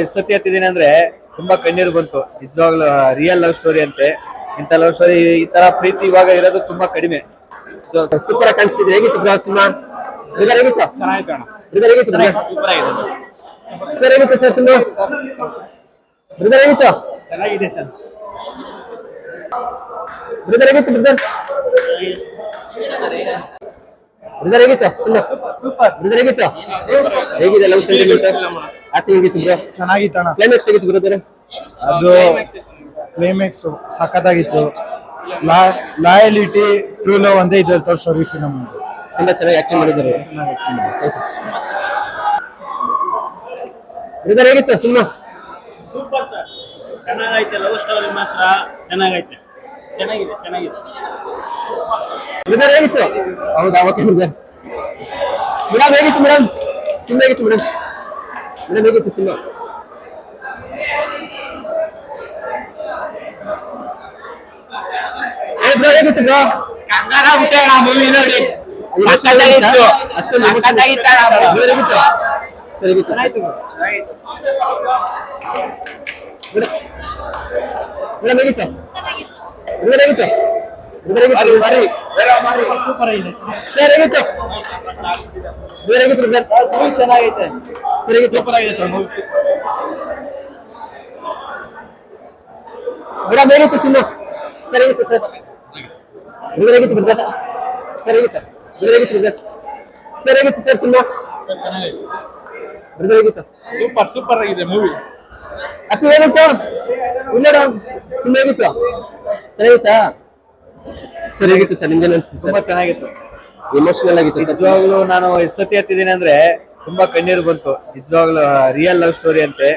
ಎಷ್ಟು ಸತಿ ಹತ್ತಿದ್ದೀನಿ ಅಂದ್ರೆ ತುಂಬಾ ಕಣ್ಣೀರು ಬಂತು. ನಿಜವಾಗ್ಲೂ ರಿಯಲ್ ಲವ್ ಸ್ಟೋರಿ ಅಂತೆ. ಇಂತ ಲವ್ ಸ್ಟೋರಿ ಈ ತರ ಪ್ರೀತಿ ಇವಾಗ ಇರೋದು ತುಂಬಾ ಕಡಿಮೆ. ಸೂಪರ್ ಆಗಿ ಕಾಣಿಸ್ತಿದೆ. ಹೇಗಿತ್ತು ಬ್ರೋ ಸಿನಿಮಾ? ಬ್ರದರ್ ಹೇಗಿತ್ತು? ಚೆನ್ನಾಗಿತ್ತು ಅಣ್ಣ. ಬ್ರದರ್ ಹೇಗಿತ್ತು? ಸೂಪರ್ ಆಗಿದೆ ಸರ್ ಹೇಗಿತ್ತು ಸರ್ ಸಿನಿಮಾ? ಬ್ರದರ್ ಹೇಗಿತ್ತು? ಚೆನ್ನಾಗಿದೆ ಸರ್. ಬ್ರದರ್ ಹೇಗಿತ್ತು? ಬ್ರದರ್ ಹೇಗಿತ್ತು ಸಿನಿಮಾ? ಸೂಪರ್. ಬ್ರದರ್ ಹೇಗಿತ್ತು? ಹೇಗಿದೆ ಲವ್ ಸೆಂಟಿಮೆಂಟ್? ಆಕ್ಟಿಂಗ್ ಹೇಗಿತ್ತು ಬ್ರೋ? ಚೆನ್ನಾಗಿತ್ತು ಅಣ್ಣ. ಕ್ಲೈಮ್ಯಾಕ್ಸ್ ಹೇಗಿತ್ತು ಬ್ರದರ್? ಅದು ಕ್ಲೈಮ್ಯಾಕ್ಸ್ ಸಖತ್ತಾಗಿತ್ತು. ಲಾಯಲಿಟಿ ಟ್ರೂ ಲವ್ ಅಂತ ಇದ್ರಲ್ಲಿ ತೋರಿಸೋರು ಫಿಲಮ್. ತುಂಬಾ ಚೆನ್ನಾಗಿ ಆಕ್ಟಿಂಗ್ ಮಾಡಿದ್ದಾರೆ. ಬ್ರದರ್ ಹೇಗಿತ್ತು ಸಿನಿಮಾ? ಸೂಪರ್ ಸರ್, ಚೆನ್ನಾಗೈತೆ. ಲವ್ ಸ್ಟೋರಿ ಮಾತ್ರ ಚೆನ್ನಾಗೈತೆ. ಚೆನ್ನಾಗಿದೆ. ಬ್ರದರ್ ಹೇಗಿತ್ತು? ಹೌದಾ, ಓಕೆ ಬ್ರದರ್. ಮೇಡಮ್ ಹೇಗಿತ್ತು ಮೇಡಮ್? ಸಿನಿಮಾ ಹೇಗಿತ್ತು ಮೇಡಮ್? ಮೇಡಮ್ ಹೇಗಿತ್ತು ಸಿನಿಮಾ? ಬ್ರೋ ಹೇಗಿತ್ತು ಬ್ರೋ? ಮೂವಿ ನೋಡಿ ಅಷ್ಟೊಂದು ಸಖತ್ತಾಗಿತ್ತು. ಬ್ರದರ್ ಹೇಗಿತ್ತು? ಸರ್ ಹೇಗಿತ್ತು? ಮೇಡಮ್ ಹೇಗಿತ್ತು? ಬ್ರದರ್ ಹೇಗಿತ್ತು? ಬ್ರದರ್ ಹೇಗಿತ್ತು? ಸೂಪರ್ ಆಗಿದೆ. ಸರ್ ಹೇಗಿತ್ತು? ಬ್ರದರ್ ಹೇಗಿತ್ತು ಬ್ರದರ್? ಮೂವಿ ಚೆನ್ನಾಗೈತೆ. ಸರ್ ಹೇಗಿತ್ತು? ಸೂಪರ್ ಆಗಿದೆ ಸರ್ ಮೂವಿ. ಮೇಡಮ್ ಹೇಗಿತ್ತು ಸಿನಿಮಾ? ಸರ್ ಹೇಗಿತ್ತು ಸರ್? ಬ್ರದರ್ ಹೇಗಿತ್ತು ಬ್ರದರ್? ಸರ್ ಹೇಗಿತ್ತು? ಬ್ರದರ್ ಹೇಗಿತ್ತು ಬ್ರದರ್? ಸರ್ ಹೇಗಿತ್ತು ಸರ್ ಸಿನಿಮಾ? ಬ್ರದರ್ ಹೇಗಿತ್ತು? ಸೂಪರ್ ಆಗಿದೆ ಮೂವಿ. ಅಪ್ಪಿ ಹೇಗಿತ್ತು? ಇಲ್ಲ ಸಿನಿಮಾ ಹೇಗಿತ್ತು? ಚೆನ್ನಾಗಿತ್ತಾ? ಸರ್ ಹೇಗಿತ್ತು ಸರ್? ನಿಮ್ಗೆ ಅನಿಸ್ತು ತುಂಬಾ ಸರ್? ಚೆನ್ನಾಗಿತ್ತು. ಎಮೋಷನಲ್ ಆಗಿತ್ತು ಸರ್. ನಿಜವಾಗ್ಲೂ ನಾನು ಎಷ್ಟು ಸತಿ ಹತ್ತಿದ್ದೀನಿ ಅಂದ್ರೆ ತುಂಬಾ ಕಣ್ಣೀರು ಬಂತು. ನಿಜವಾಗ್ಲೂ ರಿಯಲ್ ಲವ್ ಸ್ಟೋರಿ ಅಂತೆ.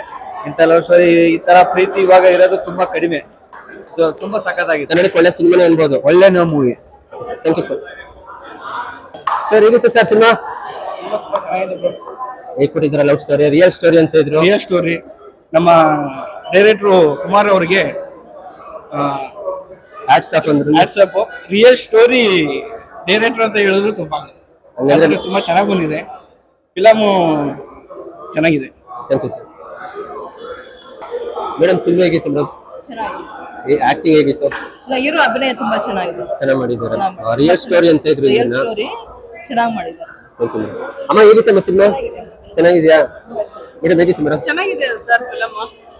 ಇಂತ ಲವ್ ಸ್ಟೋರಿ ಈ ತರ ಪ್ರೀತಿ ಇವಾಗ ಇರೋದು ತುಂಬಾ ಕಡಿಮೆ. ತುಂಬಾ ಸಖತ್ತಾಗಿತ್ತು. ಕನ್ನಡಕ್ಕೆ ಒಳ್ಳೆ ಸಿನಿಮಾನೇ ಅನ್ಬೋದು. ಒಳ್ಳೆ movie. Thank you sir. Sir ಹೇಗಿತ್ತು ಸರ್ ಸಿನಿಮಾ? ತುಂಬಾ ಚೆನ್ನಾಗಿದೆ ಬ್ರೋ. ಹೇಗೆ ಕೊಟ್ಟಿದ್ದೀರಾ ಲವ್ ಸ್ಟೋರಿ? ರಿಯಲ್ ಸ್ಟೋರಿ ಅಂತ ಇದ್ರು. Real story. ನಮ್ಮ ಡೈರೆಕ್ಟ್ರು ಕುಮಾರ್ ಅವರಿಗೆ ಹ್ಯಾಟ್ಸ್ ಆಫ್ ಅಂದ್ರು. ವಾಟ್ಸಪ್ ರಿಯಲ್ ಸ್ಟೋರಿ ಡೈರೆಕ್ಟರ್ ಅಂತ ಹೇಳಿದ್ರು ತುಂಬಾ ಹಂಗಂದ್ರೆ ತುಂಬಾ ಚೆನ್ನಾಗಿ ಬಂದಿದೆ. ಫಿಲಮು ಚೆನ್ನಾಗಿದೆ. Thank you sir. Madam cinema ಹೇಗಿತ್ತು ಮೇಡಮ್? ಚೆನ್ನಾಗಿದೆ ಸರ್. ಆಕ್ಟಿಂಗ್ ಹೇಗಿತ್ತು? ಇಲ್ಲ, ಹೀರೋ ಅಭಿನಯ ತುಂಬಾ ಚೆನ್ನಾಗಿದೆ. ಚೆನ್ನಾಗಿ ಮಾಡಿದ್ದಾರೆ. ರಿಯಲ್ ಸ್ಟೋರಿ ಅಂತ ಇದ್ರು. ರಿಯಲ್ ಸ್ಟೋರಿ ಚೆನ್ನಾಗಿ ಮಾಡಿದ್ದಾರೆ. Thank you madam. ಅಮ್ಮ ಹೇಗಿತ್ತಮ್ಮ ಸಿನಿಮಾ? ಚೆನ್ನಾಗಿದ್ಯಾ ಮೇಡಮ್? ಹೇಗಿತ್ತು ಮೇಡಮ್? ಚೆನ್ನಾಗಿದೆ ಸರ್ ಫಿಲಮ್.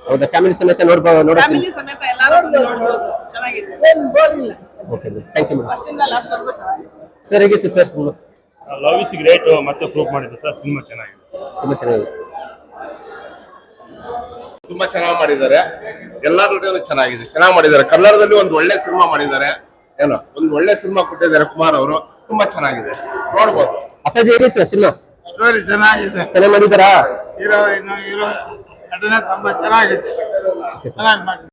ಹೌದಾ, ಫ್ಯಾಮಿಲಿ ಸಮೇತ ನೋಡ್ಬೋದು? ಫ್ಯಾಮಿಲಿ ಸಮೇತ ಎಲ್ಲರೂ ಬಂದು ನೋಡಬಹುದು. ಚೆನ್ನಾಗಿದೆ. Okay thank you madam. First ಇಂದ ಲಾಸ್ಟ್ ವರೆಗೂ ಚೆನ್ನಾಗಿದೆ. ಸರ್ ಹೇಗಿತ್ತು sir cinema? Love is great ಮತ್ತೆ ಪ್ರೂವ್ ಮಾಡಿದೆ ಸರ್. ಸಿನಿಮಾ ಚೆನ್ನಾಗಿದೆ. ತುಂಬಾ ಚೆನ್ನಾಗಿದೆ. ತುಂಬಾ ಚೆನ್ನಾಗಿ ಮಾಡಿದ್ದಾರೆ. ಎಲ್ಲಾ ದುಡ್ಡು ಚೆನ್ನಾಗಿ ಮಾಡಿದ್ದಾರೆ. ಕನ್ನಡದಲ್ಲಿ ಒಂದು ಒಳ್ಳೆ ಸಿನಿಮಾ ಮಾಡಿದ್ದಾರೆ. ಒಂದು ಒಳ್ಳೆ ಸಿನಿಮಾ ಕೊಟ್ಟಿದ್ದಾರೆ ಕುಮಾರ್ ಅವರು. ತುಂಬಾ ಚೆನ್ನಾಗಿದೆ, ನೋಡ್ಬೋದು. ಅಪ್ಪಾಜಿ ಹೇಗಿತ್ತು ಸಿನಿಮಾ? ಸ್ಟೋರಿ ಚೆನ್ನಾಗಿದೆ. ಚೆನ್ನಾಗಿ ಮಾಡಿದಾರಾ? ಹೀರೋ ನಟನೆ ತುಂಬಾ ಚೆನ್ನಾಗಿದೆ. ಚೆನ್ನಾಗಿ ಮಾಡಿ